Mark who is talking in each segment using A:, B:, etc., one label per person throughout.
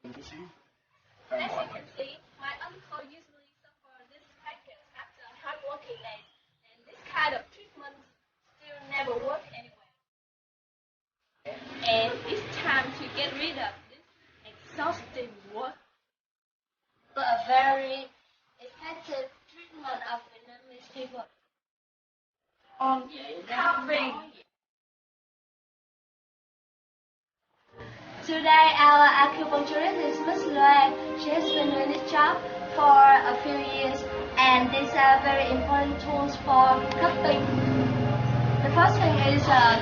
A: As you can see, my uncle usually suffers this practice after hard working days, and this kind of treatment still never work anywhere. And it's time to get rid of this exhausting work. But a very effective treatment of Vietnamese people. Cupping. Today, our acupuncturist is Miss Lue. She has been doing this job for a few years, and these are very important tools for cupping. The first thing is a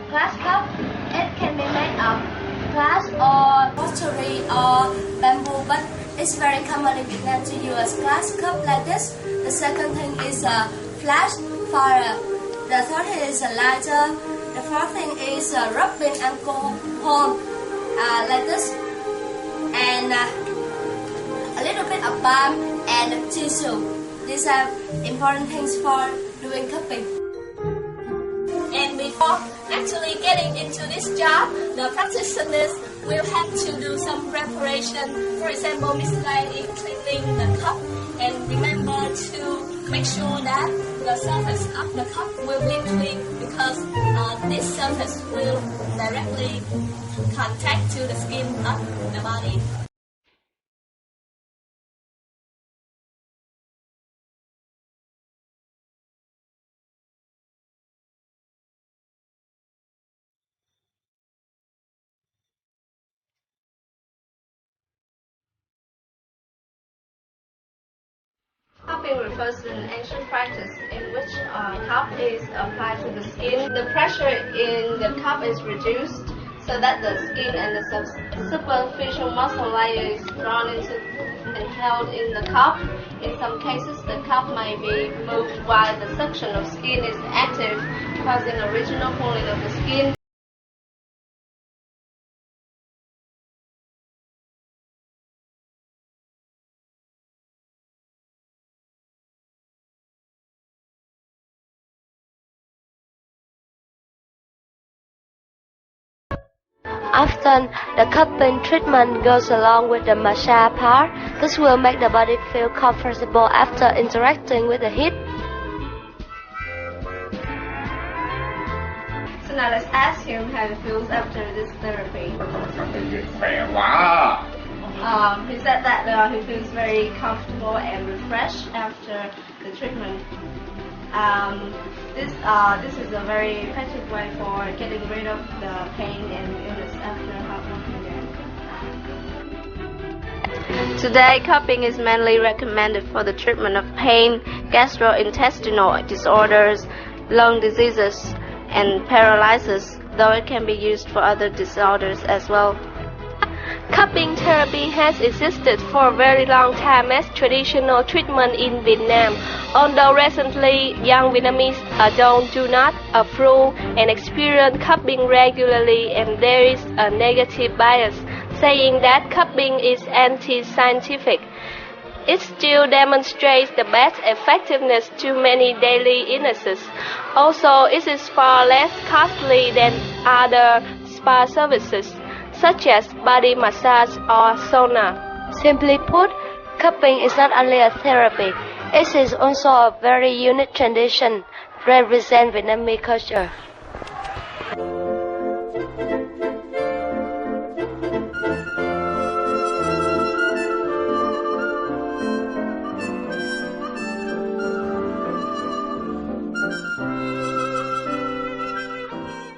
A: glass cup. It can be made of glass or pottery or bamboo, but it's very common in Vietnam to use glass cup like this. The second thing is a flash fire. The third thing is a lighter. The fourth thing is a rubbing alcohol. Like this, and a little bit of balm and tissue. These are important things for doing cupping. And before actually getting into this job, the practitioners will have to do some preparation. For example, Miss Lai is cleaning the cup, and remember to make sure that the surface of the cup will be clean, because this surface will directly contact to the skin of the body. Cupping refers to an ancient practice in which a cup is applied to the skin. The pressure in the cup is reduced so that the skin and the superficial muscle layer is drawn into and held in the cup. In some cases, the cup may be moved while the suction of skin is active, causing original pulling of the skin. Often, the cupping treatment goes along with the massage part. This will make the body feel comfortable after interacting with the heat. So now let's ask him how he feels after this therapy. He said that he feels very comfortable and refreshed after the treatment. This is a very effective way for getting rid of the pain and illness after hard working day. Today, cupping is mainly recommended for the treatment of pain, gastrointestinal disorders, lung diseases, and paralysis, though it can be used for other disorders as well. Cupping therapy has existed for a very long time as traditional treatment in Vietnam, although recently young Vietnamese adults do not approve and experience cupping regularly, and there is a negative bias saying that cupping is anti-scientific. It still demonstrates the best effectiveness to many daily illnesses. Also, it is far less costly than other spa services, such as body massage or sauna. Simply put, cupping is not only a therapy, it is also a very unique tradition representing Vietnamese culture.